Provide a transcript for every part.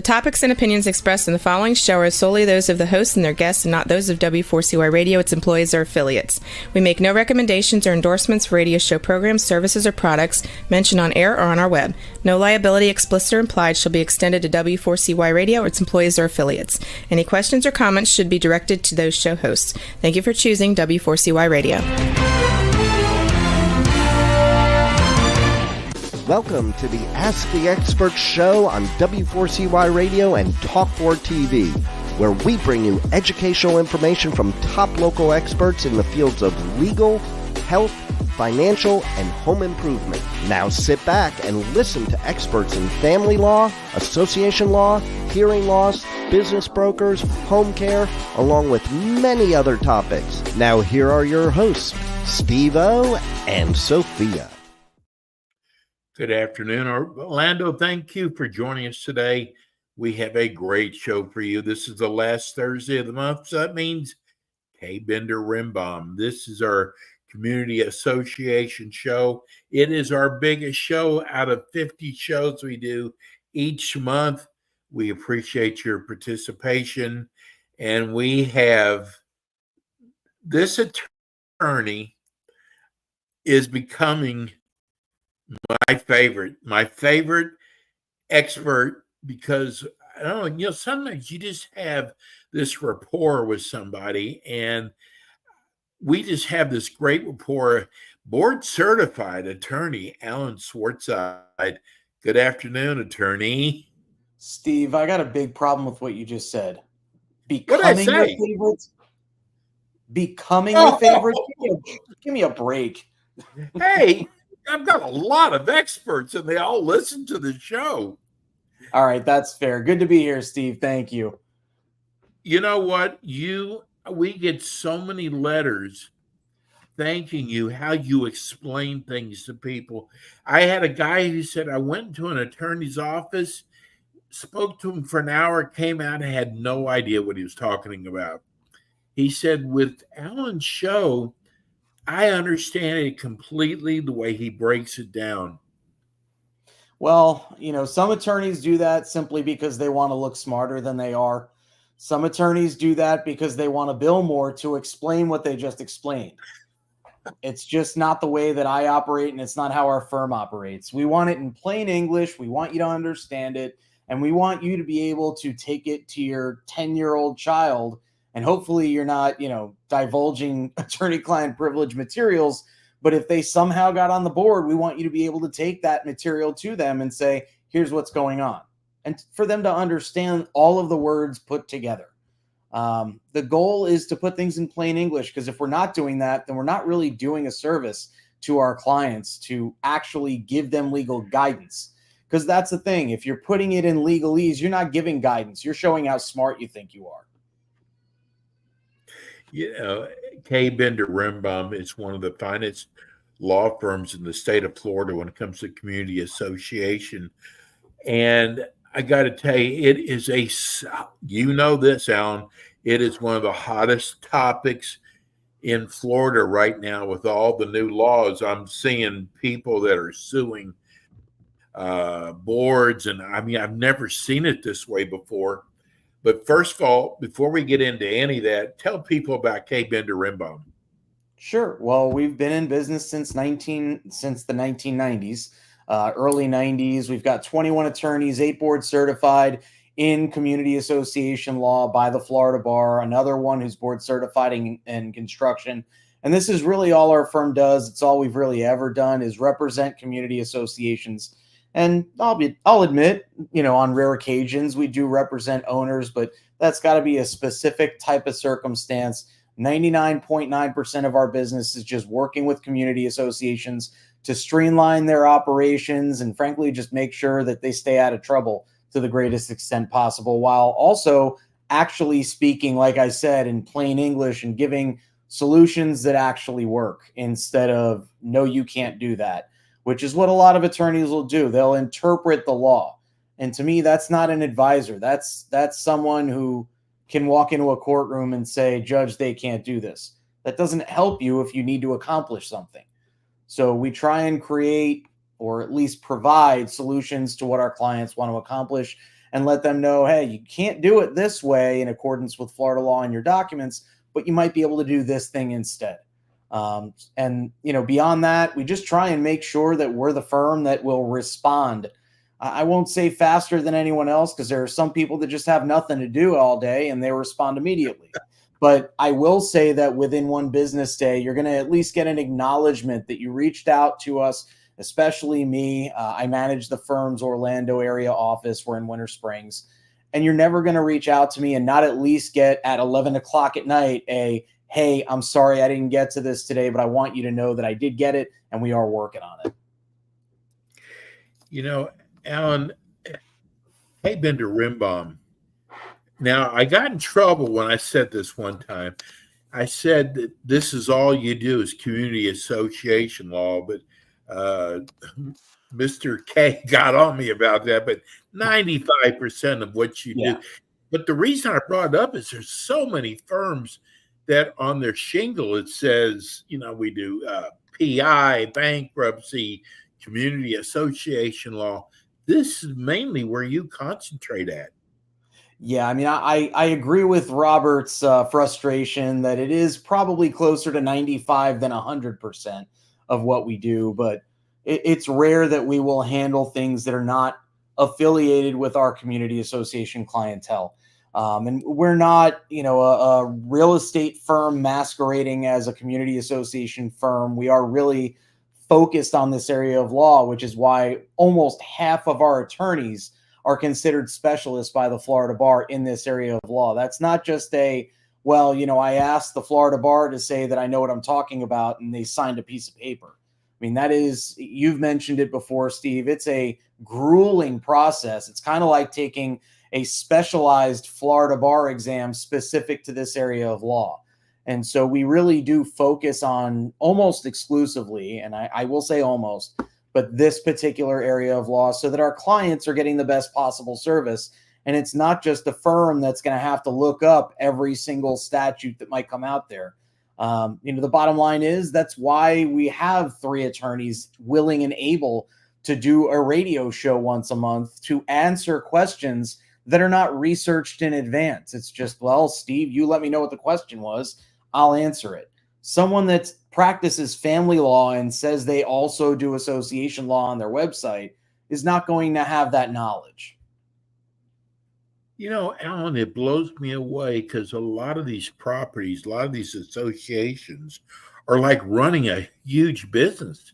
topics and opinions expressed in the following show are solely those of the hosts and their guests and not those of W4CY Radio, its employees, or affiliates. We make no recommendations or endorsements for radio show programs, services, or products mentioned on air or on our web. No liability, explicit or implied, shall be extended to W4CY Radio or its employees or affiliates. Any questions or comments should be directed to those show hosts. Thank you for choosing W4CY Radio. Welcome to the Ask the Expert show on W4CY Radio and Talk4 TV, where we bring you educational information from top local experts in the fields of legal, health, financial, and home improvement. Now sit back and listen to experts in family law, association law, hearing loss, business brokers, home care, along with many other topics. Now here are your hosts, Steve-O and Sophia. Good afternoon, Orlando. Thank you for joining us today. We have a great show for you. This is the last Thursday of the month, so that means K. Bender Rimbaum. This is our Community Association show. It is our biggest show out of 50 shows we do each month. We appreciate your participation, and we have this attorney is becoming my favorite expert, because I don't know, sometimes you just have this rapport with somebody, and we just have this great rapport. Board certified attorney Alan Swartzide. Good afternoon, attorney. Steve, I got a big problem with what you just said. Becoming your favorite. Becoming your favorite. Give me a break. Hey, I've got a lot of experts, and they all listen to the show. All right, that's fair. Good to be here, Steve. Thank you. You know what? We get so many letters thanking you, how you explain things to people. I had a guy who said, I went to an attorney's office, spoke to him for an hour, came out and had no idea what he was talking about. He said, with Alan's show, I understand it completely, the way he breaks it down. Well, some attorneys do that simply because they want to look smarter than they are. Some attorneys do that because they want to bill more to explain what they just explained. It's just not the way that I operate, and it's not how our firm operates. We want it in plain English. We want you to understand it, and we want you to be able to take it to your 10-year-old child. And hopefully you're not, divulging attorney-client privilege materials. But if they somehow got on the board, we want you to be able to take that material to them and say, here's what's going on. And for them to understand all of the words put together. The goal is to put things in plain English, because if we're not doing that, then we're not really doing a service to our clients to actually give them legal guidance. Because that's the thing. If you're putting it in legalese, you're not giving guidance. You're showing how smart you think you are. K. Bender Rimbaum is one of the finest law firms in the state of Florida when it comes to community association. And I got to tell you, it is this, Alan, it is one of the hottest topics in Florida right now with all the new laws. I'm seeing people that are suing boards, and I've never seen it this way before. But first of all, before we get into any of that, tell people about K. Bender Rimbaum. Sure. Well, we've been in business since the 1990s, early 90s. We've got 21 attorneys, 8 board certified in community association law by the Florida Bar, another one who's board certified in construction. And this is really all our firm does. It's all we've really ever done is represent community associations. And I'll admit, on rare occasions, we do represent owners, but that's got to be a specific type of circumstance. 99.9% of our business is just working with community associations to streamline their operations and, frankly, just make sure that they stay out of trouble to the greatest extent possible, while also actually speaking, like I said, in plain English and giving solutions that actually work instead of, no, you can't do that, which is what a lot of attorneys will do. They'll interpret the law. And to me, that's not an advisor. That's someone who can walk into a courtroom and say, Judge, they can't do this. That doesn't help you if you need to accomplish something. So we try and create, or at least provide, solutions to what our clients want to accomplish. and let them know, hey, you can't do it this way in accordance with Florida law and your documents, but you might be able to do this thing instead. And beyond that, we just try and make sure that we're the firm that will respond. I won't say faster than anyone else, because there are some people that just have nothing to do all day and they respond immediately. But I will say that within one business day, you're going to at least get an acknowledgement that you reached out to us, especially me. I manage the firm's Orlando area office. We're in Winter Springs. And you're never going to reach out to me and not at least get at 11 o'clock at night hey, I'm sorry I didn't get to this today, but I want you to know that I did get it and we are working on it. Alan, hey, Bender Rimbaum. Now, I got in trouble when I said this one time. I said that this is all you do is community association law, but Mr. K got on me about that, but 95% of what you do. But the reason I brought it up is there's so many firms that on their shingle it says, we do PI, bankruptcy, community association law. This is mainly where you concentrate at. Yeah, I mean, I agree with Robert's frustration that it is probably closer to 95 than 100% of what we do, but it's rare that we will handle things that are not affiliated with our community association clientele. And we're not, a real estate firm masquerading as a community association firm. We are really focused on this area of law, which is why almost half of our attorneys are considered specialists by the Florida Bar in this area of law. That's not just I asked the Florida Bar to say that I know what I'm talking about and they signed a piece of paper. I mean, you've mentioned it before, Steve. It's a grueling process. It's kind of like taking a specialized Florida Bar exam specific to this area of law. And so we really do focus on almost exclusively, and I will say almost, but this particular area of law so that our clients are getting the best possible service. And it's not just the firm that's going to have to look up every single statute that might come out there. The bottom line is that's why we have 3 attorneys willing and able to do a radio show once a month to answer questions that are not researched in advance. It's just, well, Steve, you let me know what the question was, I'll answer it. Someone that practices family law and says they also do association law on their website is not going to have that knowledge. Alan, it blows me away because a lot of these properties, a lot of these associations are like running a huge business,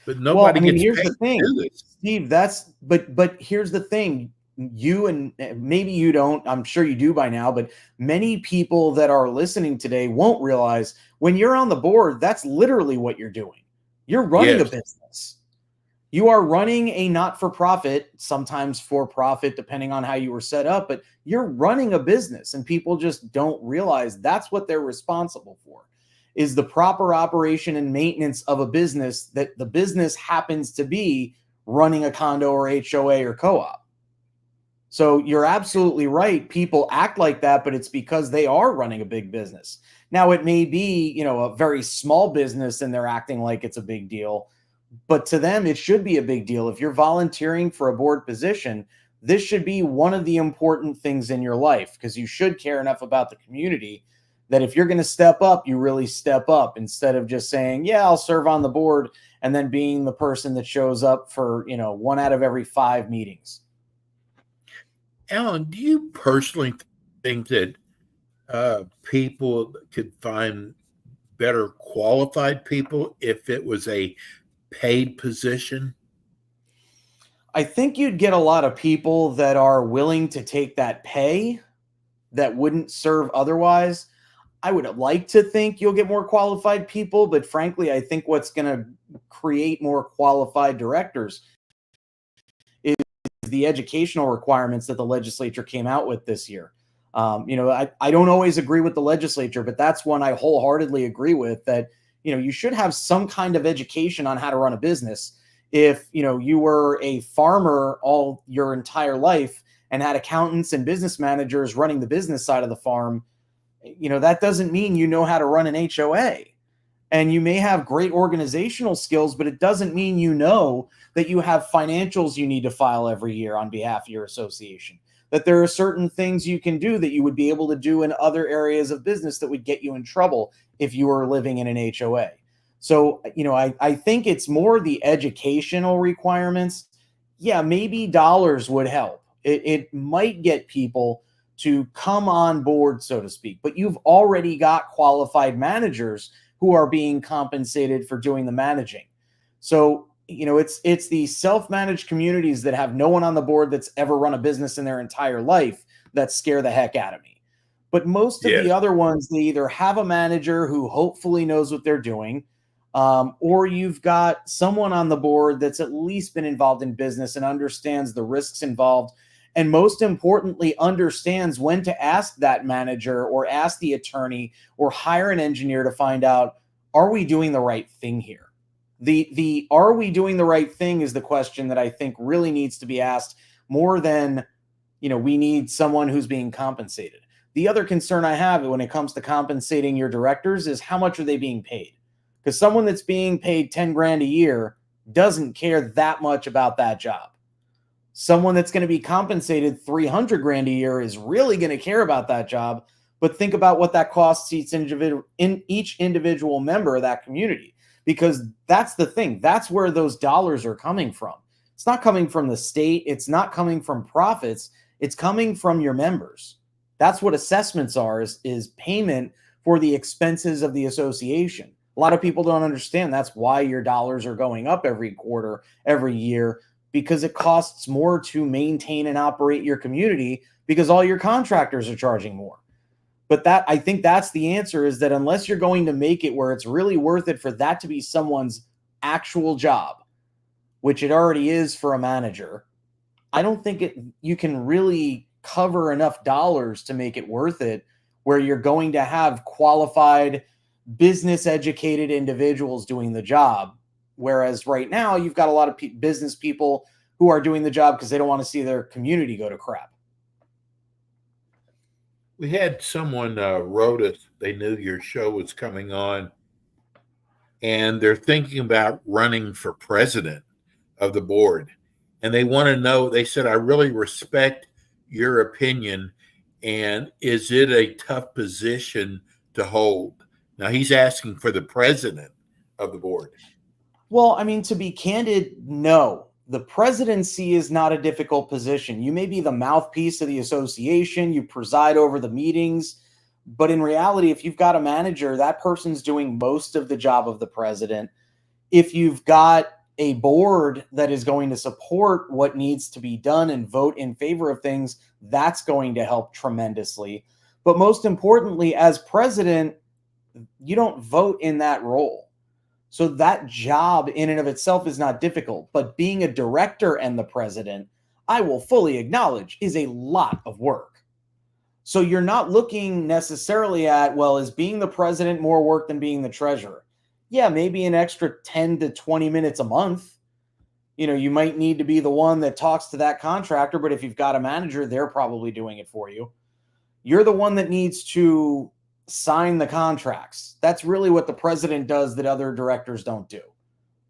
but nobody gets here's paid the thing, to do this. Steve, but here's the thing. You, and maybe you don't, I'm sure you do by now, but many people that are listening today won't realize when you're on the board, that's literally what you're doing. You're running a business. You are running a not-for-profit, sometimes for-profit, depending on how you were set up, but you're running a business, and people just don't realize that's what they're responsible for, is the proper operation and maintenance of a business that the business happens to be running a condo or HOA or co-op. So you're absolutely right. People act like that, but it's because they are running a big business. Now, it may be, a very small business and they're acting like it's a big deal, but to them, it should be a big deal. If you're volunteering for a board position, this should be one of the important things in your life, because you should care enough about the community that if you're going to step up, you really step up, instead of just saying, yeah, I'll serve on the board, and then being the person that shows up for, 1 out of every 5 meetings. Alan, do you personally think that people could find better qualified people if it was a paid position? I think you'd get a lot of people that are willing to take that pay that wouldn't serve otherwise. I would like to think you'll get more qualified people, but frankly, I think what's going to create more qualified directors is the educational requirements that the legislature came out with this year. I don't always agree with the legislature, but that's one I wholeheartedly agree with, that, you should have some kind of education on how to run a business. If, you were a farmer all your entire life and had accountants and business managers running the business side of the farm, that doesn't mean you know how to run an HOA. And you may have great organizational skills, but it doesn't mean you know that you have financials you need to file every year on behalf of your association, that there are certain things you can do that you would be able to do in other areas of business that would get you in trouble if you were living in an HOA. So, I think it's more the educational requirements. Yeah, maybe dollars would help. It might get people to come on board, so to speak, but you've already got qualified managers who are being compensated for doing the managing. So, it's the self-managed communities that have no one on the board that's ever run a business in their entire life that scare the heck out of me. But most of the other ones, they either have a manager who hopefully knows what they're doing, or you've got someone on the board that's at least been involved in business and understands the risks involved, and most importantly, understands when to ask that manager or ask the attorney or hire an engineer to find out, are we doing the right thing here? The are we doing the right thing is the question that I think really needs to be asked more than, we need someone who's being compensated. The other concern I have when it comes to compensating your directors is how much are they being paid? Because someone that's being paid 10 grand a year doesn't care that much about that job. Someone that's going to be compensated 300 grand a year is really going to care about that job. But think about what that costs each individual member of that community, because that's the thing. That's where those dollars are coming from. It's not coming from the state. It's not coming from profits. It's coming from your members. That's what assessments are, is payment for the expenses of the association. A lot of people don't understand that's why your dollars are going up every quarter, every year, because it costs more to maintain and operate your community because all your contractors are charging more. But I think that's the answer, is that unless you're going to make it where it's really worth it for that to be someone's actual job, which it already is for a manager, I don't think you can really cover enough dollars to make it worth it, where you're going to have qualified, business educated individuals doing the job. Whereas right now you've got a lot of business people who are doing the job because they don't want to see their community go to crap. We had someone wrote us, they knew your show was coming on, and they're thinking about running for president of the board. And they want to know, they said, I really respect your opinion. And is it a tough position to hold? Now, he's asking for the president of the board. Well, I mean, to be candid, no. The presidency is not a difficult position. You may be the mouthpiece of the association, you preside over the meetings, but in reality, if you've got a manager, that person's doing most of the job of the president. If you've got a board that is going to support what needs to be done and vote in favor of things, that's going to help tremendously. But most importantly, as president, you don't vote in that role. So that job in and of itself is not difficult, but being a director and the president, I will fully acknowledge, is a lot of work. So you're not looking necessarily at, well, is being the president more work than being the treasurer? Yeah, maybe an extra 10 to 20 minutes a month. You might need to be the one that talks to that contractor, but if you've got a manager, they're probably doing it for you. You're the one that needs to sign the contracts. That's really what the president does that other directors don't do.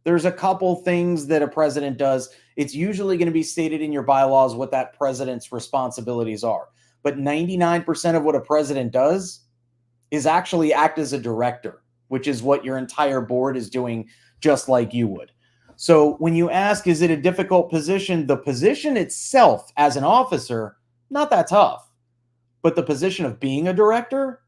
There's a couple things that a president does. It's usually going to be stated in your bylaws what that president's responsibilities are. But 99% of what a president does is actually act as a director, which is what your entire board is doing, just like you would. So when you ask, is it a difficult position? The position itself as an officer, not that tough. But the position of being a director,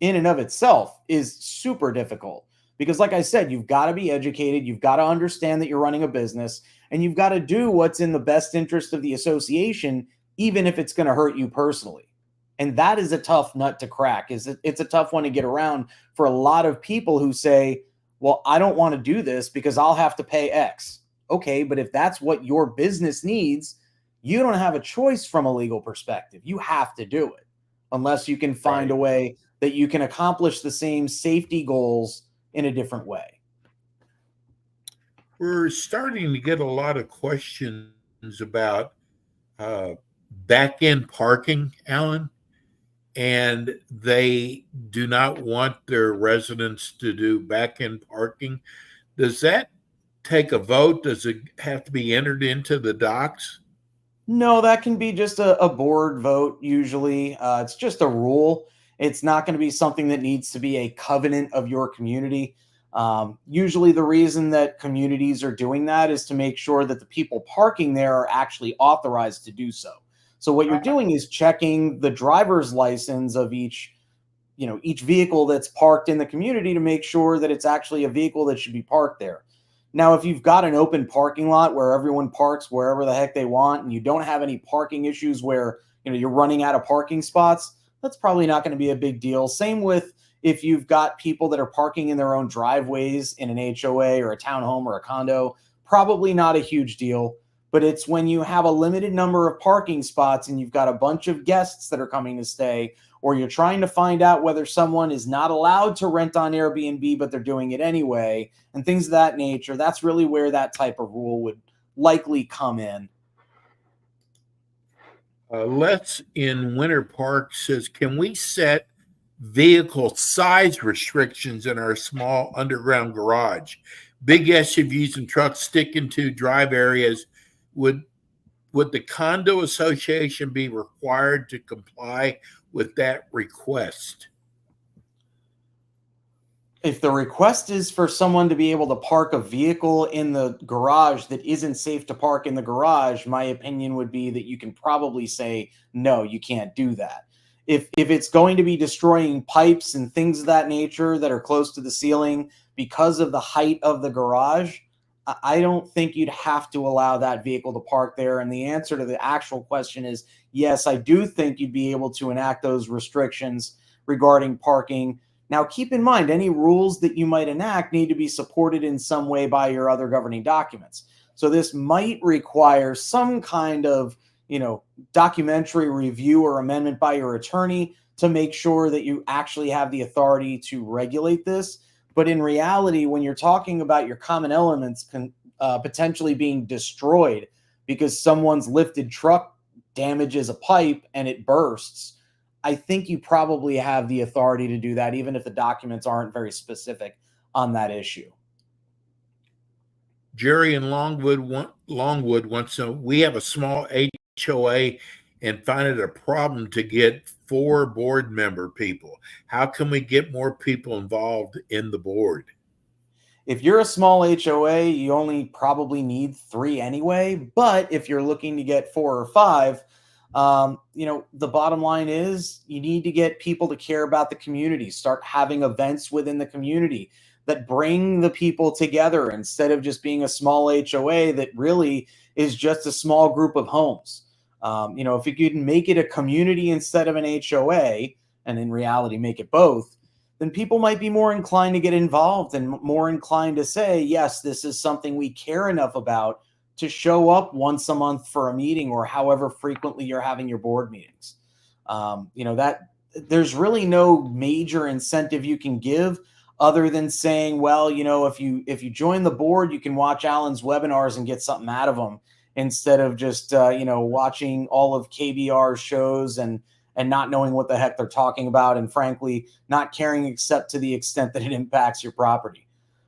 in and of itself, is super difficult, because like I said, you've got to be educated. You've got to understand that you're running a business, and you've got to do what's in the best interest of the association, even if it's going to hurt you personally. And that is a tough nut to crack. It's a tough one to get around for a lot of people who say, well, I don't want to do this because I'll have to pay X. Okay, but if that's what your business needs, you don't have a choice from a legal perspective. You have to do it, unless you can find a way that you can accomplish the same safety goals in a different way. We're starting to get a lot of questions about back-end parking, Alan. and they do not want their residents to do back-end parking, does that take a vote? Does it have to be entered into the docs? No, that can be just a board vote usually. It's just a rule. It's not going to be something that needs to be a covenant of your community. Usually, the reason that communities are doing that is to make sure that the people parking there are actually authorized to do so. So, what you're doing is checking the driver's license of each vehicle that's parked in the community to make sure that it's actually a vehicle that should be parked there. Now, if you've got an open parking lot where everyone parks wherever the heck they want, and you don't have any parking issues where you're running out of parking spots, that's probably not going to be a big deal. Same with if you've got people that are parking in their own driveways in an HOA or a townhome or a condo, probably not a huge deal. But it's when you have a limited number of parking spots and you've got a bunch of guests that are coming to stay, or you're trying to find out whether someone is not allowed to rent on Airbnb, but they're doing it anyway, and things of that nature. That's really where that type of rule would likely come in. Les in Winter Park says, can we set vehicle size restrictions in our small underground garage? Big SUVs and trucks stick into drive areas. Would the condo association be required to comply with that request? If the request is for someone to be able to park a vehicle in the garage that isn't safe to park in the garage, my opinion would be that you can probably say, no, you can't do that. If it's going to be destroying pipes and things of that nature that are close to the ceiling because of the height of the garage, I don't think you'd have to allow that vehicle to park there. And the answer to the actual question is yes, I do think you'd be able to enact those restrictions regarding parking. Now, keep in mind, any rules that you might enact need to be supported in some way by your other governing documents. So this might require some kind of, documentary review or amendment by your attorney to make sure that you actually have the authority to regulate this. But in reality, when you're talking about your common elements potentially being destroyed because someone's lifted truck damages a pipe and it bursts, I think you probably have the authority to do that, even if the documents aren't very specific on that issue. Jerry in Longwood wants to know, we have a small HOA and find it a problem to get 4 board member people. How can we get more people involved in the board? If you're a small HOA, you only probably need 3 anyway. But if you're looking to get 4 or 5, the bottom line is you need to get people to care about the community, start having events within the community that bring the people together instead of just being a small HOA that really is just a small group of homes. If you can make it a community instead of an HOA, and in reality make it both, then people might be more inclined to get involved and more inclined to say, yes, this is something we care enough about to show up once a month for a meeting or however frequently you're having your board meetings. That there's really no major incentive you can give other than saying, well, if you join the board, you can watch Alan's webinars and get something out of them instead of just, watching all of KBR's shows and not knowing what the heck they're talking about. And frankly, not caring except to the extent that it impacts your property.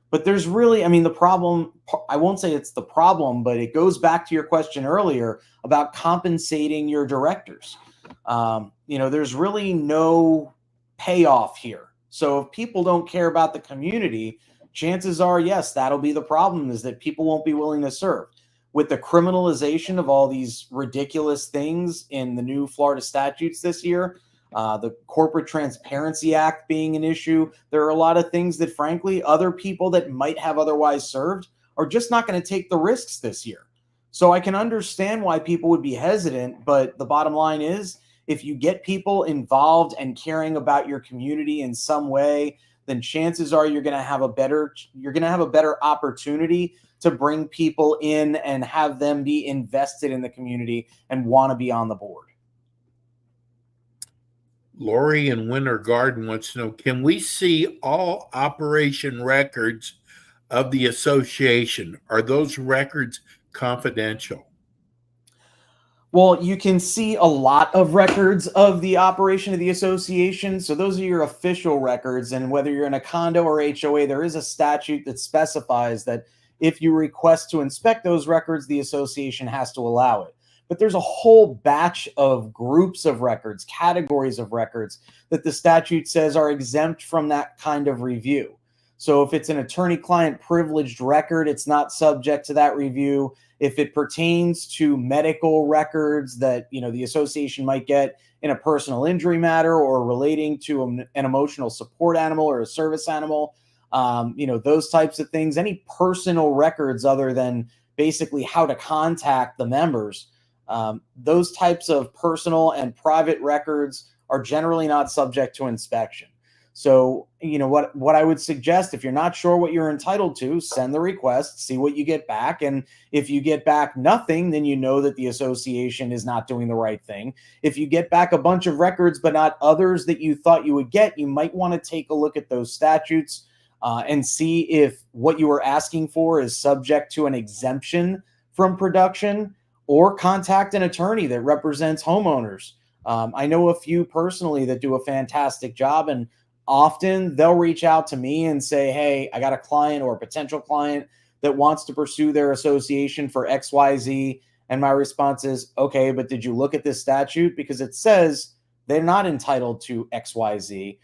But there's really, the problem, I won't say it's the problem, but it goes back to your question earlier about compensating your directors. There's really no payoff here. So if people don't care about the community, chances are, yes, that'll be the problem, is that people won't be willing to serve. With the criminalization of all these ridiculous things in the new Florida statutes this year, the Corporate Transparency Act being an issue, there are a lot of things that, frankly, other people that might have otherwise served are just not going to take the risks this year. So I can understand why people would be hesitant, but the bottom line is, if you get people involved and caring about your community in some way, then chances are you're going to have a better opportunity to bring people in and have them be invested in the community and want to be on the board. Lori in Winter Garden wants to know, can we see all operation records of the association? Are those records confidential? Well, you can see a lot of records of the operation of the association. So those are your official records. And whether you're in a condo or HOA, there is a statute that specifies that if you request to inspect those records, the association has to allow it. But there's a whole batch of groups of records, categories of records that the statute says are exempt from that kind of review. So if it's an attorney-client privileged record, it's not subject to that review. If it pertains to medical records that, the association might get in a personal injury matter or relating to an emotional support animal or a service animal, those types of things, any personal records other than basically how to contact the members, those types of personal and private records are generally not subject to inspection. So, what I would suggest, if you're not sure what you're entitled to, send the request, see what you get back. And if you get back nothing, then you know that the association is not doing the right thing. If you get back a bunch of records, but not others that you thought you would get, you might want to take a look at those statutes and see if what you were asking for is subject to an exemption from production, or contact an attorney that represents homeowners. I know a few personally that do a fantastic job, and often they'll reach out to me and say, hey, I got a client or a potential client that wants to pursue their association for XYZ. And my response is, okay, but did you look at this statute? Because it says they're not entitled to XYZ.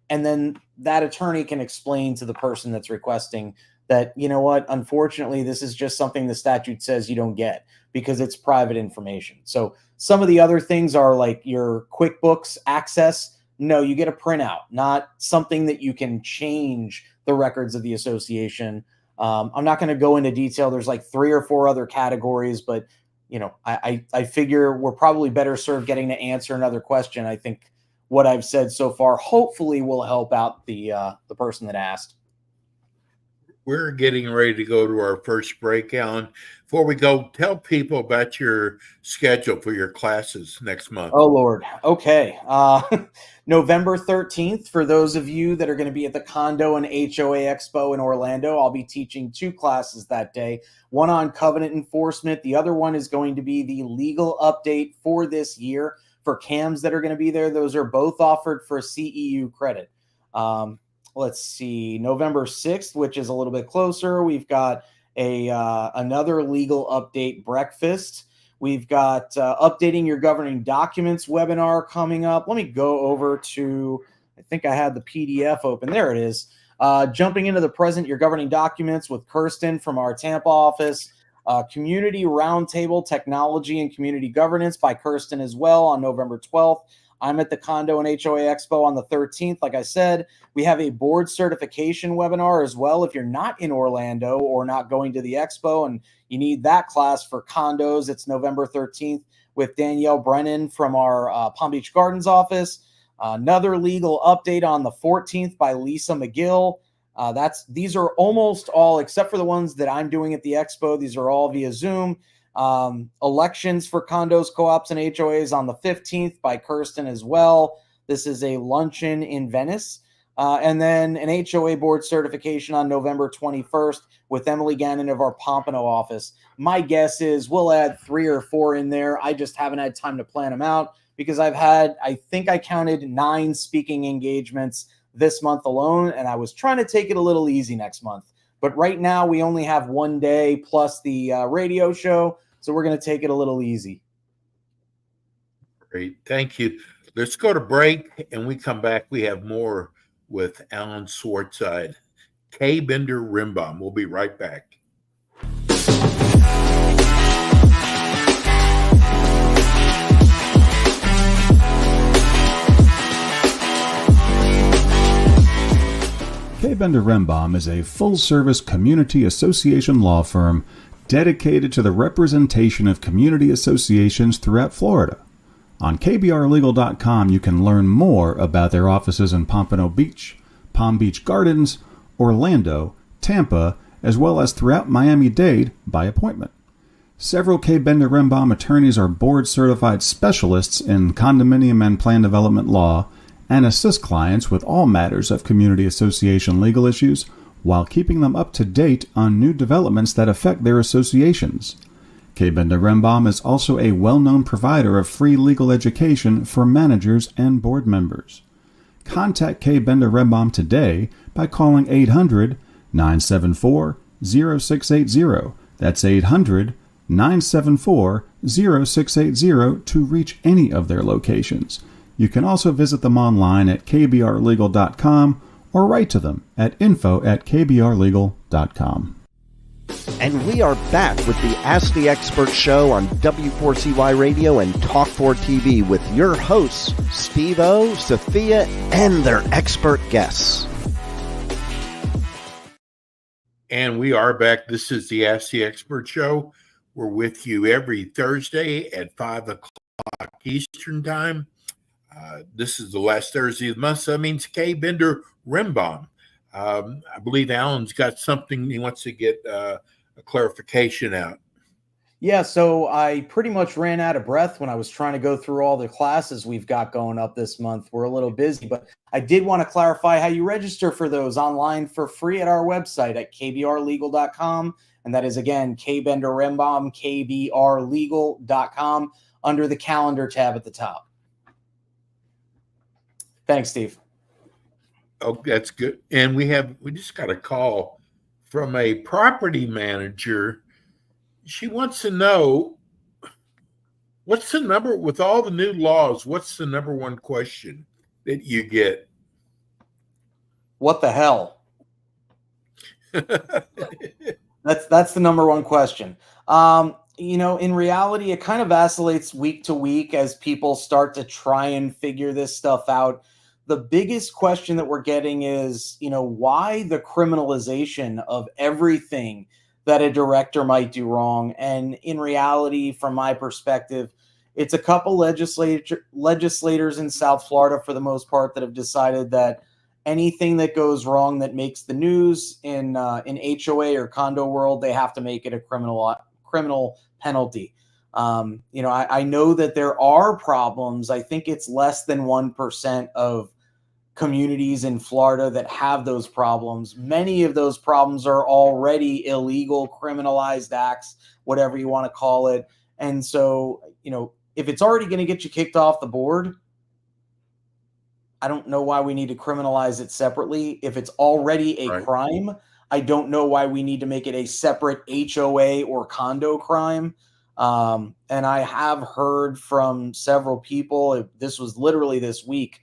And then that attorney can explain to the person that's requesting that, unfortunately, this is just something the statute says you don't get because it's private information. So some of the other things are like your QuickBooks access. No, you get a printout, not something that you can change the records of the association. I'm not going to go into detail. There's like 3 or 4 other categories, but I figure we're probably better served getting to answer another question. I think what I've said so far hopefully will help out the person that asked. We're getting ready to go to our first break, Alan. Before we go, tell people about your schedule for your classes next month. Oh, Lord. Okay. November 13th, for those of you that are going to be at the Condo and HOA Expo in Orlando, I'll be teaching 2 classes that day, one on covenant enforcement. The other one is going to be the legal update for this year for CAMs that are going to be there. Those are both offered for CEU credit. Let's see, November 6th, which is a little bit closer. We've got another legal update breakfast. We've got updating your governing documents webinar coming up. Let me go over to, I think I had the PDF open. There it is. Jumping into the present, your governing documents with Kirsten from our Tampa office. Community Roundtable Technology and Community Governance by Kirsten as well on November 12th. I'm at the Condo and HOA Expo on the 13th. Like I said, we have a board certification webinar as well. If you're not in Orlando or not going to the expo and you need that class for condos, it's November 13th with Danielle Brennan from our Palm Beach Gardens office. Another legal update on the 14th by Lisa McGill. These are almost all, except for the ones that I'm doing at the expo, these are all via Zoom. Elections for condos, co-ops, and HOAs on the 15th by Kirsten as well. This is a luncheon in Venice. And then an HOA board certification on November 21st with Emily Gannon of our Pompano office. My guess is we'll add 3 or 4 in there. I just haven't had time to plan them out because I think I counted 9 speaking engagements this month alone, and I was trying to take it a little easy next month. But right now we only have 1 day plus the radio show. So we're going to take it a little easy. Great. Thank you. Let's go to break. And we come back. We have more with Alan Swartzide. K. Bender Rimbaum. We'll be right back. K. Bender Rimbaum is a full-service community association law firm dedicated to the representation of community associations throughout Florida. On kbrlegal.com, you can learn more about their offices in Pompano Beach, Palm Beach Gardens, Orlando, Tampa, as well as throughout Miami-Dade by appointment. Several K. Bender Rimbaum attorneys are board-certified specialists in condominium and plan development law and assist clients with all matters of community association legal issues while keeping them up to date on new developments that affect their associations. K. Bender Rembaum is also a well-known provider of free legal education for managers and board members. Contact K. Bender Rembaum today by calling 800-974-0680. That's 800-974-0680 to reach any of their locations. You can also visit them online at kbrlegal.com or write to them at info@kbrlegal.com. And we are back with the Ask the Expert show on W4CY Radio and Talk4 TV with your hosts, Steve-O, Sophia, and their expert guests. And we are back. This is the Ask the Expert show. We're with you every Thursday at 5 o'clock Eastern Time. This is the last Thursday of the month, so that means K. Bender Rembaum. I believe Alan's got something he wants to get a clarification out. Yeah, so I pretty much ran out of breath when I was trying to go through all the classes we've got going up this month. We're a little busy, but I did want to clarify how you register for those online for free at our website at kbrlegal.com. And that is, again, K. Bender Rembaum, kbrlegal.com, under the calendar tab at the top. Thanks, Steve. Oh, that's good. And we just got a call from a property manager. She wants to know, what's the number, with all the new laws, what's the number one question that you get? What the hell? That's the number one question. In reality, it kind of vacillates week to week as people start to try and figure this stuff out. The biggest question that we're getting is, why the criminalization of everything that a director might do wrong? And in reality, from my perspective, it's a couple legislators in South Florida, for the most part, that have decided that anything that goes wrong that makes the news in HOA or condo world, they have to make it a criminal penalty. I know that there are problems. I think it's less than 1% of communities in Florida that have those problems. Many of those problems are already illegal, criminalized acts, whatever you want to call it. And so, if it's already going to get you kicked off the board, I don't know why we need to criminalize it separately. If it's already a crime, I don't know why we need to make it a separate HOA or condo crime. And I have heard from several people, this was literally this week,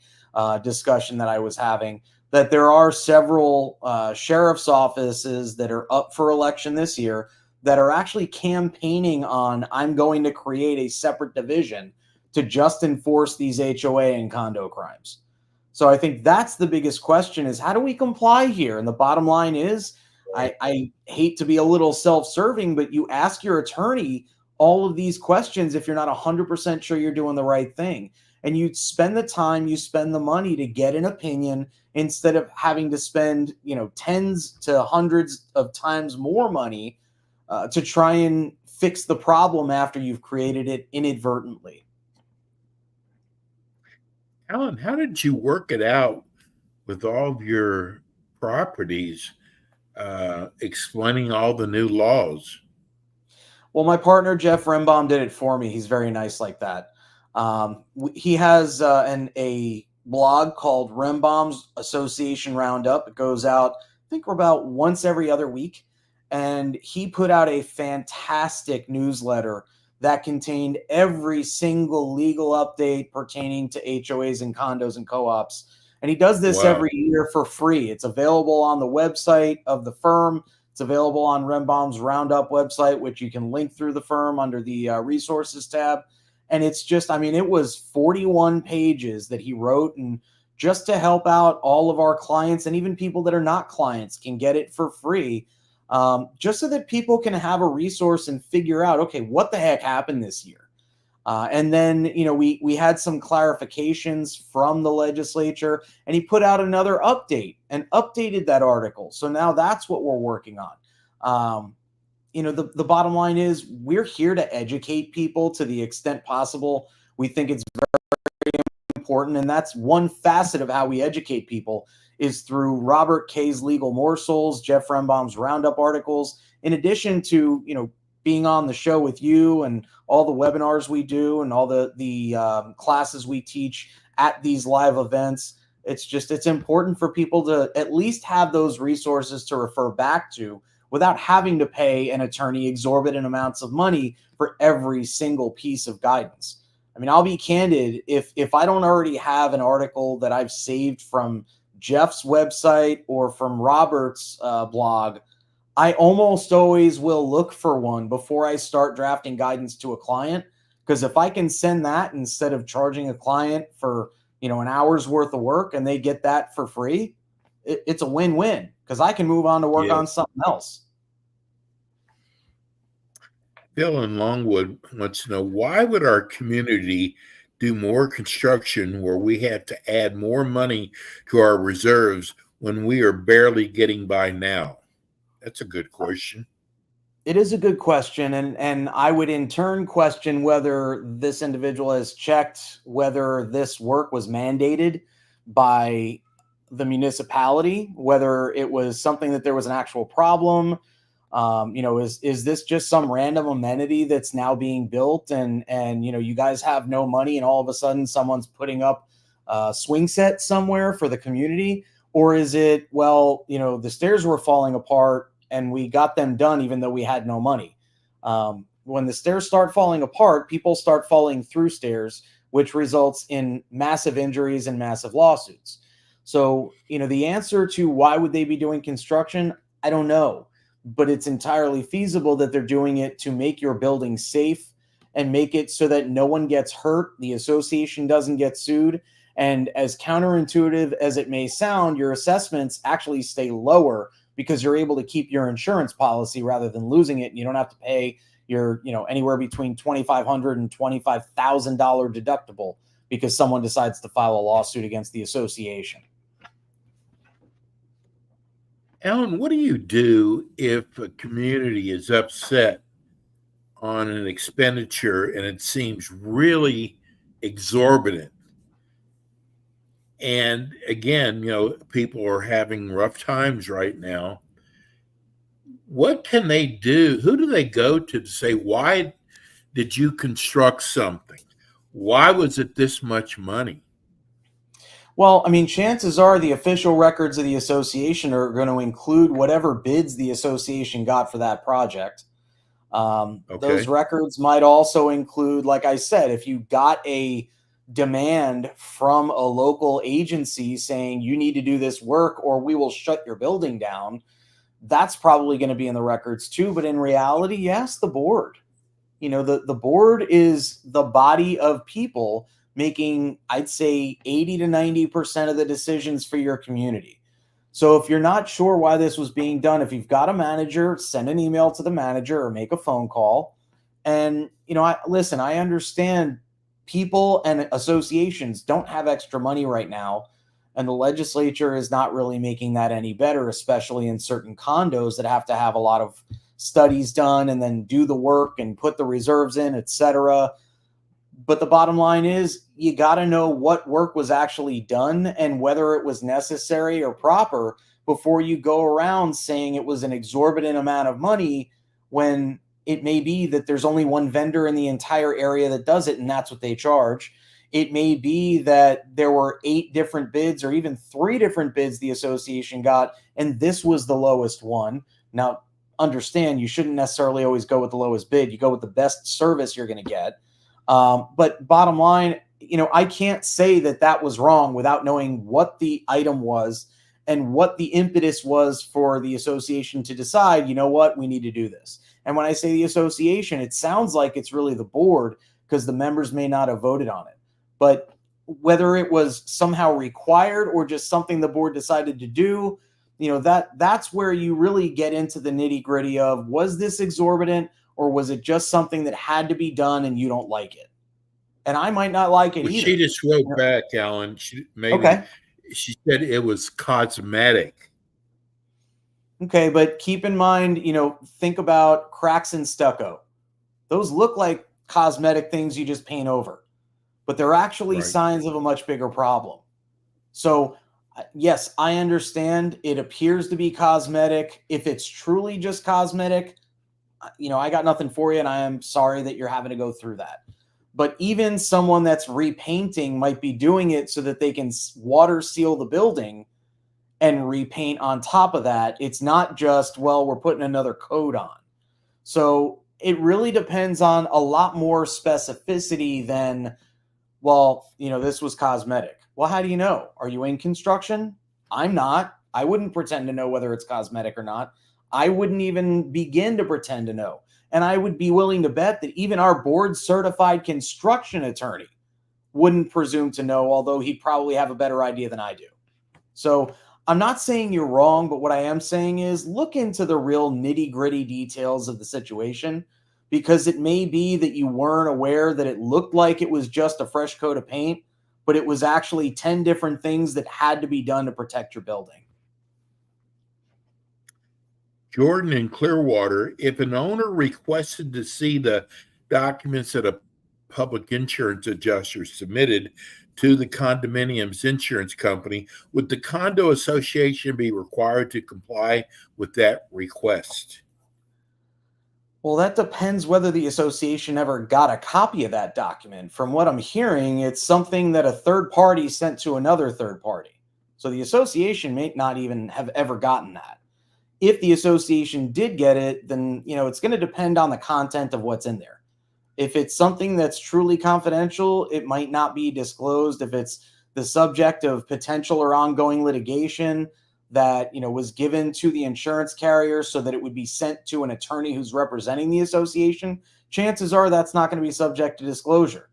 discussion that I was having, that there are several sheriff's offices that are up for election this year that are actually campaigning on, I'm going to create a separate division to just enforce these HOA and condo crimes. So I think that's the biggest question, is how do we comply here? And the bottom line is, I hate to be a little self-serving, but you ask your attorney all of these questions if you're not 100% sure you're doing the right thing. And you spend the time, you spend the money to get an opinion instead of having to spend, tens to hundreds of times more money to try and fix the problem after you've created it inadvertently. Alan, how did you work it out with all of your properties, explaining all the new laws? Well, my partner, Jeff Rembaum, did it for me. He's very nice like that. He has a blog called Rembaum's Association Roundup. It goes out, I think, we're about once every other week. And he put out a fantastic newsletter that contained every single legal update pertaining to HOAs and condos and co-ops. And he does this every year for free. It's available on the website of the firm. It's available on Rembaum's Roundup website, which you can link through the firm under the resources tab. And it's just, it was 41 pages that he wrote, and just to help out all of our clients, and even people that are not clients can get it for free, just so that people can have a resource and figure out, okay, what the heck happened this year? And then, we had some clarifications from the legislature, and he put out another update and updated that article. So now that's what we're working on. The bottom line is, we're here to educate people to the extent possible. We think it's very important, and that's one facet of how we educate people, is through Robert K's Legal Morsels, Jeff Rembaum's Roundup articles, in addition to, being on the show with you and all the webinars we do and all the classes we teach at these live events. It's important for people to at least have those resources to refer back to without having to pay an attorney exorbitant amounts of money for every single piece of guidance. I mean, I'll be candid. If I don't already have an article that I've saved from Jeff's website or from Robert's blog, I almost always will look for one before I start drafting guidance to a client. Because if I can send that instead of charging a client for, an hour's worth of work and they get that for free, it's a win-win because I can move on to work on something else. Bill in Longwood wants to know, why would our community do more construction where we have to add more money to our reserves when we are barely getting by now? That's a good question. It is a good question. And I would in turn question whether this individual has checked whether this work was mandated by the municipality, whether it was something that there was an actual problem. Is this just some random amenity that's now being built and you guys have no money and all of a sudden someone's putting up a swing set somewhere for the community? Or is it, the stairs were falling apart and we got them done even though we had no money? When the stairs start falling apart, people start falling through stairs, which results in massive injuries and massive lawsuits. So, the answer to why would they be doing construction, I don't know. But it's entirely feasible that they're doing it to make your building safe and make it so that no one gets hurt, the association doesn't get sued. And as counterintuitive as it may sound, your assessments actually stay lower because you're able to keep your insurance policy rather than losing it. And you don't have to pay your, anywhere between $2,500 and $25,000 deductible because someone decides to file a lawsuit against the association. Alan, what do you do if a community is upset on an expenditure and it seems really exorbitant? And again, people are having rough times right now. What can they do? Who do they go to say, why did you construct something? Why was it this much money? Well, I mean, chances are the official records of the association are going to include whatever bids the association got for that project. Those records might also include, like I said, if you got a demand from a local agency saying you need to do this work or we will shut your building down, that's probably going to be in the records too. But in reality, yes, the board. The board is the body of people making, I'd say, 80 to 90% of the decisions for your community. So if you're not sure why this was being done, if you've got a manager, send an email to the manager or make a phone call. And, I understand people and associations don't have extra money right now. And the legislature is not really making that any better, especially in certain condos that have to have a lot of studies done and then do the work and put the reserves in, et cetera. But the bottom line is you got to know what work was actually done and whether it was necessary or proper before you go around saying it was an exorbitant amount of money when it may be that there's only one vendor in the entire area that does it and that's what they charge. It may be that there were 8 different bids or even 3 different bids the association got, and this was the lowest one. Now, understand you shouldn't necessarily always go with the lowest bid. You go with the best service you're going to get. But bottom line, I can't say that was wrong without knowing what the item was and what the impetus was for the association to decide, we need to do this. And when I say the association, it sounds like it's really the board because the members may not have voted on it. But whether it was somehow required or just something the board decided to do, that's where you really get into the nitty-gritty of, was this exorbitant or was it just something that had to be done and you don't like it? And I might not like it either. She just wrote back, Alan. She said it was cosmetic. Okay, but keep in mind, think about cracks in stucco. Those look like cosmetic things you just paint over, but they're actually signs of a much bigger problem. So, yes, I understand it appears to be cosmetic. If it's truly just cosmetic, I got nothing for you, and I am sorry that you're having to go through that. But even someone that's repainting might be doing it so that they can water seal the building and repaint on top of that. It's not just, well, we're putting another coat on. So it really depends on a lot more specificity than, well, this was cosmetic. Well, how do you know? Are you in construction? I'm not. I wouldn't pretend to know whether it's cosmetic or not. I wouldn't even begin to pretend to know. And I would be willing to bet that even our board certified construction attorney wouldn't presume to know, although he'd probably have a better idea than I do. So I'm not saying you're wrong, but what I am saying is look into the real nitty-gritty details of the situation, because it may be that you weren't aware that it looked like it was just a fresh coat of paint, but it was actually 10 different things that had to be done to protect your building. Jordan in Clearwater, if an owner requested to see the documents that a public insurance adjuster submitted to the condominium's insurance company, would the condo association be required to comply with that request? Well, that depends whether the association ever got a copy of that document. From what I'm hearing, it's something that a third party sent to another third party. So the association may not even have ever gotten that. If the association did get it, then, it's going to depend on the content of what's in there. If it's something that's truly confidential, it might not be disclosed. If it's the subject of potential or ongoing litigation that, was given to the insurance carrier so that it would be sent to an attorney who's representing the association, chances are that's not going to be subject to disclosure.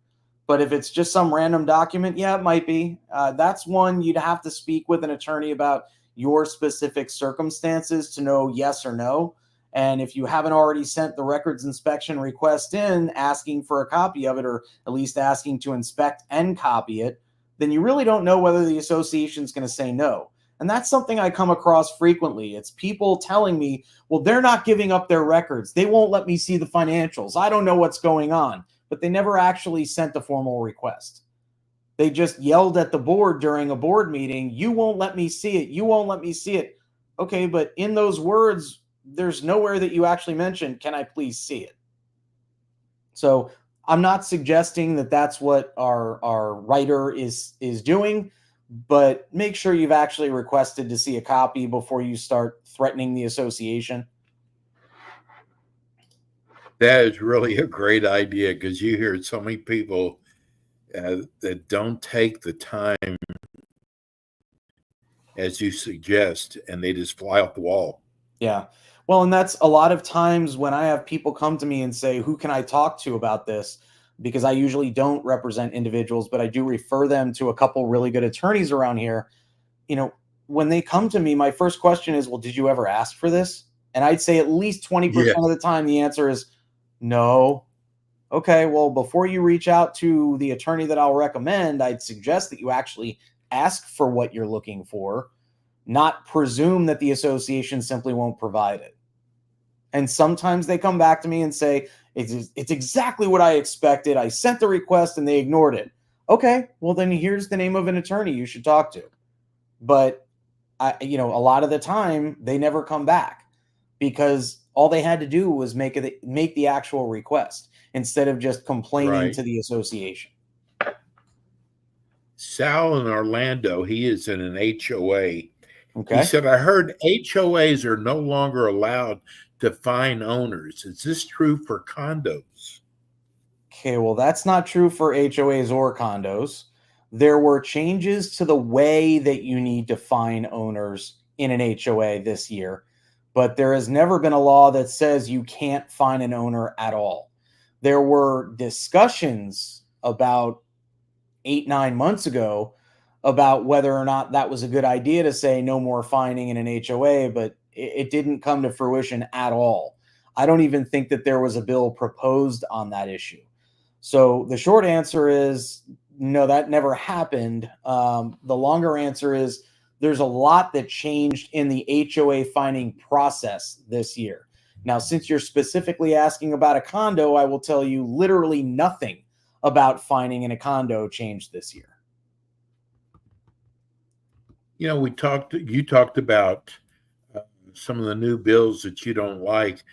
But if it's just some random document, yeah, it might be. That's one you'd have to speak with an attorney about your specific circumstances to know yes or no. And if you haven't already sent the records inspection request in asking for a copy of it, or at least asking to inspect and copy it, then you really don't know whether the association is going to say no. And that's something I come across frequently. It's people telling me, well, they're not giving up their records. They won't let me see the financials. I don't know what's going on. But they never actually sent a formal request. They just yelled at the board during a board meeting, you won't let me see it. You won't let me see it. Okay, but in those words, there's nowhere that you actually mentioned, can I please see it? So I'm not suggesting that that's what our writer is doing, but make sure you've actually requested to see a copy before you start threatening the association. That is really a great idea, because you hear so many people that don't take the time as you suggest, and they just fly off the wall. Yeah. Well, and that's a lot of times when I have people come to me and say, who can I talk to about this? Because I usually don't represent individuals, but I do refer them to a couple really good attorneys around here. When they come to me, my first question is, well, did you ever ask for this? And I'd say at least 20% of the time, the answer is no. Okay, well, before you reach out to the attorney that I'll recommend, I'd suggest that you actually ask for what you're looking for, not presume that the association simply won't provide it. And sometimes they come back to me and say, it's exactly what I expected. I sent the request and they ignored it. Okay, well, then here's the name of an attorney you should talk to. But a lot of the time they never come back, because all they had to do was make the actual request instead of just complaining to the association. Sal in Orlando, he is in an HOA. Okay. He said, I heard HOAs are no longer allowed to fine owners. Is this true for condos? Okay, well, that's not true for HOAs or condos. There were changes to the way that you need to fine owners in an HOA this year, but there has never been a law that says you can't fine an owner at all. There were discussions about 8-9 months ago about whether or not that was a good idea to say no more fining in an HOA, but it didn't come to fruition at all. I don't even think that there was a bill proposed on that issue. So the short answer is no, that never happened. The longer answer is there's a lot that changed in the HOA fining process this year. Now, since you're specifically asking about a condo, I will tell you literally nothing about fining in a condo changed this year. You talked about some of the new bills that you don't like.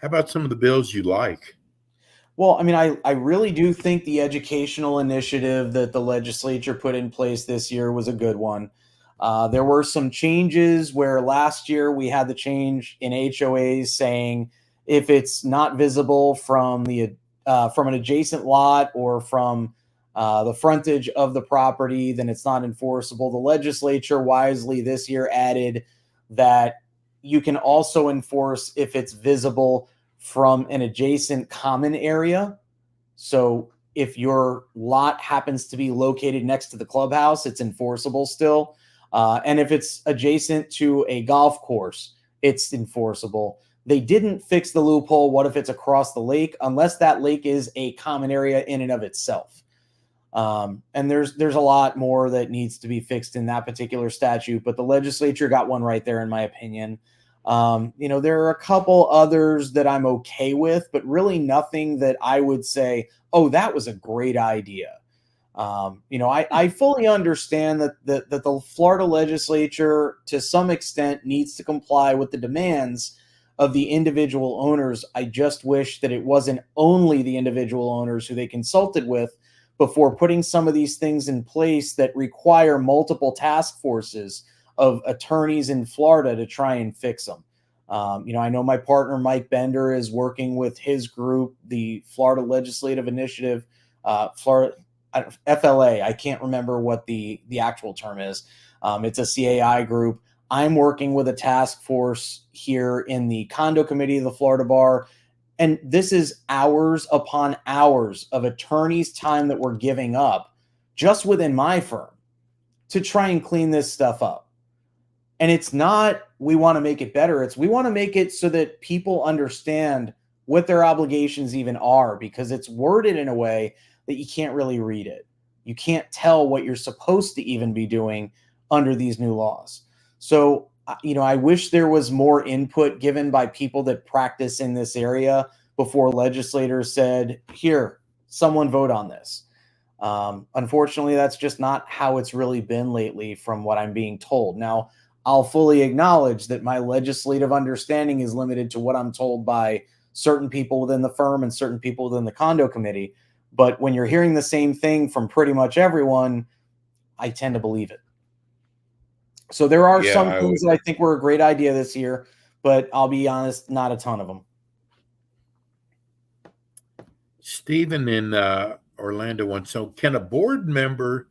How about some of the bills you like? Well, I mean, I really do think the educational initiative that the legislature put in place this year was a good one. There were some changes where last year we had the change in HOAs saying if it's not visible from an adjacent lot or from the frontage of the property, then it's not enforceable. The legislature wisely this year added that you can also enforce if it's visible from an adjacent common area. So if your lot happens to be located next to the clubhouse, it's enforceable still. And if it's adjacent to a golf course, it's enforceable. They didn't fix the loophole. What if it's across the lake? Unless that lake is a common area in and of itself. And there's a lot more that needs to be fixed in that particular statute, but the legislature got one right there, in my opinion. There are a couple others that I'm okay with, but really nothing that I would say, oh, that was a great idea. I fully understand that the Florida legislature, to some extent, needs to comply with the demands of the individual owners. I just wish that it wasn't only the individual owners who they consulted with before putting some of these things in place that require multiple task forces of attorneys in Florida to try and fix them. I know my partner, Mike Bender, is working with his group, the Florida Legislative Initiative, Florida FLA. I can't remember what the actual term is. It's a CAI group. I'm working with a task force here in the condo committee of the Florida Bar. And this is hours upon hours of attorneys' time that we're giving up just within my firm to try and clean this stuff up. And it's not we want to make it better. It's we want to make it so that people understand what their obligations even are, because it's worded in a way that you can't really read it. You can't tell what you're supposed to even be doing under these new laws. So, I wish there was more input given by people that practice in this area before legislators said, here, someone vote on this. Unfortunately, that's just not how it's really been lately from what I'm being told. Now, I'll fully acknowledge that my legislative understanding is limited to what I'm told by certain people within the firm and certain people within the condo committee. But when you're hearing the same thing from pretty much everyone, I tend to believe it. So there are some things that I think were a great idea this year, but I'll be honest, not a ton of them. Stephen in Orlando wants to know, can a board member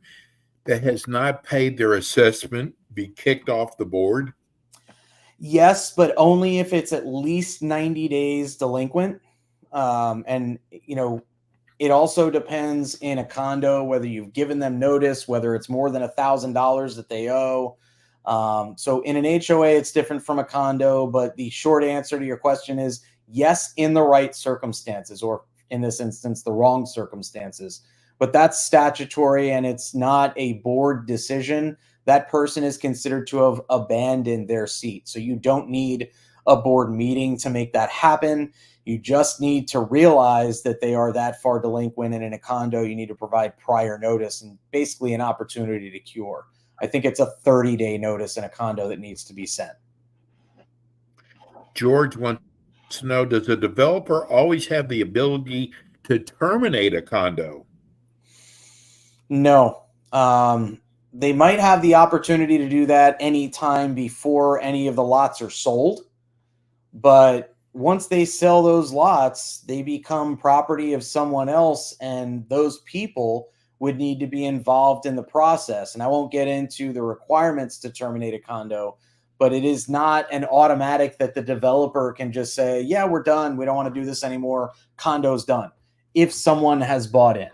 that has not paid their assessment be kicked off the board? Yes, but only if it's at least 90 days delinquent. It also depends in a condo whether you've given them notice, whether it's more than $1,000 that they owe. So in an HOA, it's different from a condo, but the short answer to your question is yes, in the right circumstances, or in this instance, the wrong circumstances. But that's statutory and it's not a board decision. That person is considered to have abandoned their seat. So you don't need a board meeting to make that happen. You just need to realize that they are that far delinquent, and in a condo, you need to provide prior notice and basically an opportunity to cure. I think it's a 30-day notice in a condo that needs to be sent. George wants to know, does a developer always have the ability to terminate a condo? No. They might have the opportunity to do that anytime before any of the lots are sold. But once they sell those lots, they become property of someone else, and those people would need to be involved in the process. And I won't get into the requirements to terminate a condo, but it is not an automatic that the developer can just say, yeah, we're done. We don't want to do this anymore. Condo's done. If someone has bought in.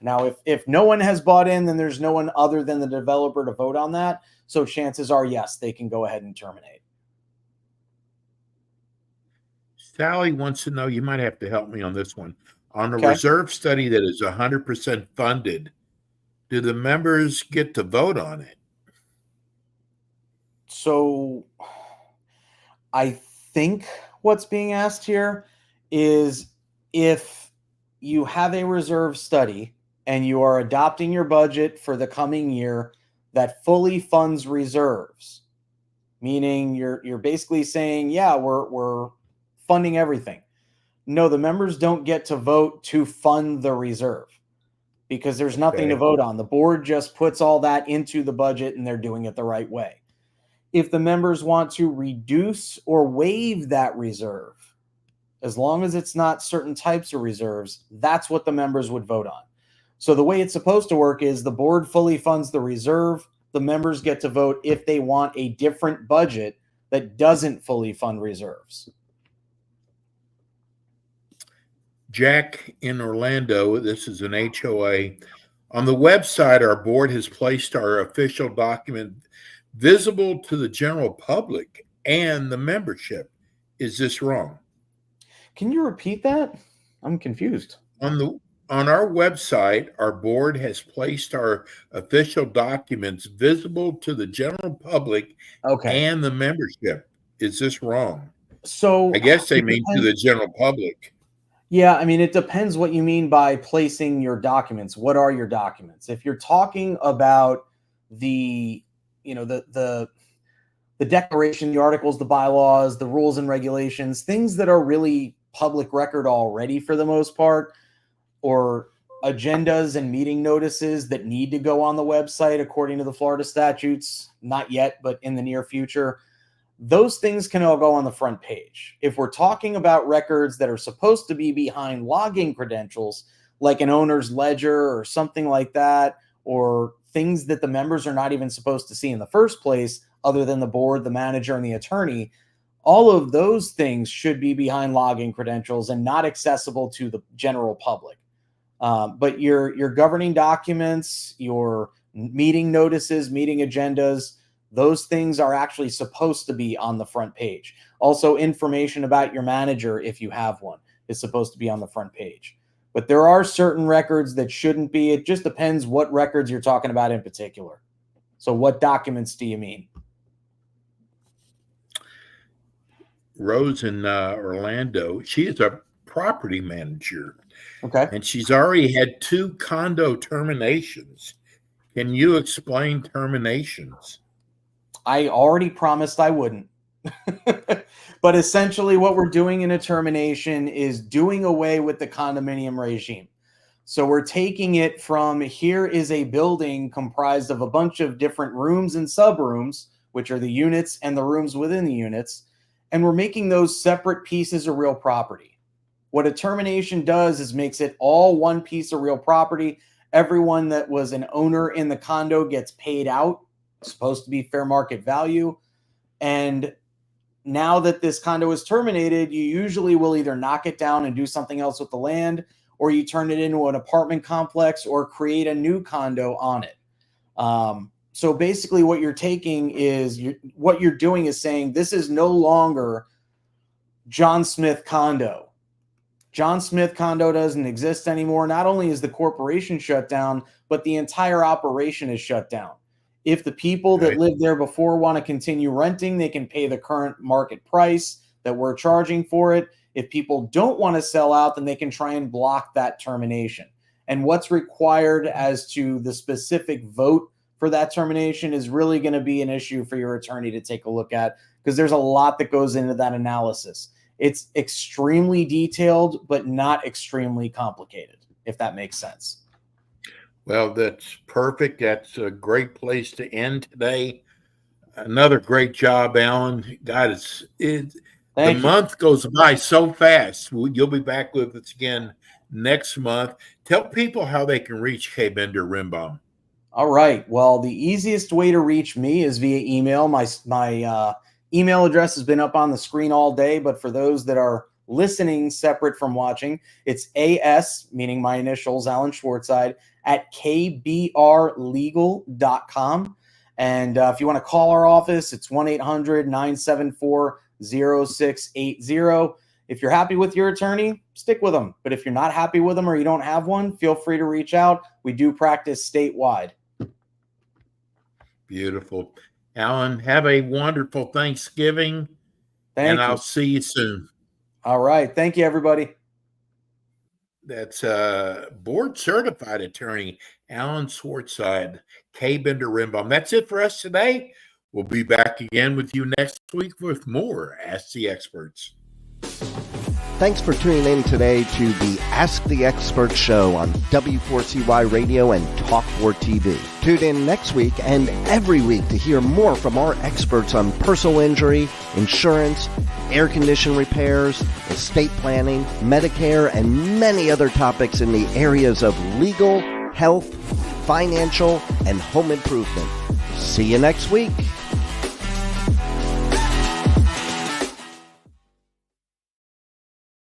Now, if no one has bought in, then there's no one other than the developer to vote on that. So chances are, yes, they can go ahead and terminate. Sally wants to know, you might have to help me on this one. On a reserve study that is 100% funded, do the members get to vote on it? So I think what's being asked here is if you have a reserve study and you are adopting your budget for the coming year that fully funds reserves, meaning you're basically saying, yeah, we're funding everything. No, the members don't get to vote to fund the reserve because there's nothing to vote on. The board just puts all that into the budget and they're doing it the right way. If the members want to reduce or waive that reserve, as long as it's not certain types of reserves, that's what the members would vote on. So the way it's supposed to work is the board fully funds the reserve. The members get to vote if they want a different budget that doesn't fully fund reserves. Jack in Orlando, this is an HOA. On the website, our board has placed our official document visible to the general public and the membership. Is this wrong? Can you repeat that? I'm confused. On our website, our board has placed our official documents visible to the general public and the membership. Is this wrong? So I guess they mean to the general public. Yeah, I mean, it depends what you mean by placing your documents. What are your documents? If you're talking about the declaration, the articles, the bylaws, the rules and regulations, things that are really public record already for the most part, or agendas and meeting notices that need to go on the website according to the Florida statutes, not yet, but in the near future, those things can all go on the front page. If we're talking about records that are supposed to be behind login credentials, like an owner's ledger or something like that, or things that the members are not even supposed to see in the first place, other than the board, the manager, and the attorney, all of those things should be behind login credentials and not accessible to the general public. But your governing documents, your meeting notices, meeting agendas, those things are actually supposed to be on the front page. Also, information about your manager, if you have one, is supposed to be on the front page. But there are certain records that shouldn't be. It just depends what records you're talking about in particular. So what documents do you mean? Rose in Orlando, she is a property manager. Okay. And she's already had 2 condo terminations. Can you explain terminations? I already promised I wouldn't. But essentially what we're doing in a termination is doing away with the condominium regime. So we're taking it from, here is a building comprised of a bunch of different rooms and subrooms, which are the units and the rooms within the units, and we're making those separate pieces of real property. What a termination does is makes it all one piece of real property. Everyone that was an owner in the condo gets paid out. It's supposed to be fair market value. And now that this condo is terminated, you usually will either knock it down and do something else with the land, or you turn it into an apartment complex or create a new condo on it. So basically what you're taking is, what you're doing is saying, this is no longer John Smith Condo. John Smith Condo doesn't exist anymore. Not only is the corporation shut down, but the entire operation is shut down. If the people that lived there before want to continue renting, they can pay the current market price that we're charging for it. If people don't want to sell out, then they can try and block that termination. And what's required as to the specific vote for that termination is really going to be an issue for your attorney to take a look at, because there's a lot that goes into that analysis. It's extremely detailed, but not extremely complicated, if that makes sense. Well, that's perfect. That's a great place to end today. Another great job, Alan. God, the month goes by so fast. You'll be back with us again next month. Tell people how they can reach K. Bender Rimbaum. All right. Well, the easiest way to reach me is via email. My email address has been up on the screen all day, but for those that are listening separate from watching, it's AS, meaning my initials, Alan Schwartzide, at kbrlegal.com. And if you want to call our office, it's 1-800-974-0680. If you're happy with your attorney, stick with them. But if you're not happy with them or you don't have one, feel free to reach out. We do practice statewide. Beautiful. Alan, have a wonderful Thanksgiving. Thank you. I'll see you soon. All right. Thank you, everybody. That's board certified attorney Alan Schwartzide, K. Bender Rimbaum. That's it for us today. We'll be back again with you next week with more Ask the Experts. Thanks for tuning in today to the Ask the Expert show on W4CY Radio and Talk4 TV. Tune in next week and every week to hear more from our experts on personal injury, insurance, air condition repairs, estate planning, Medicare, and many other topics in the areas of legal, health, financial, and home improvement. See you next week.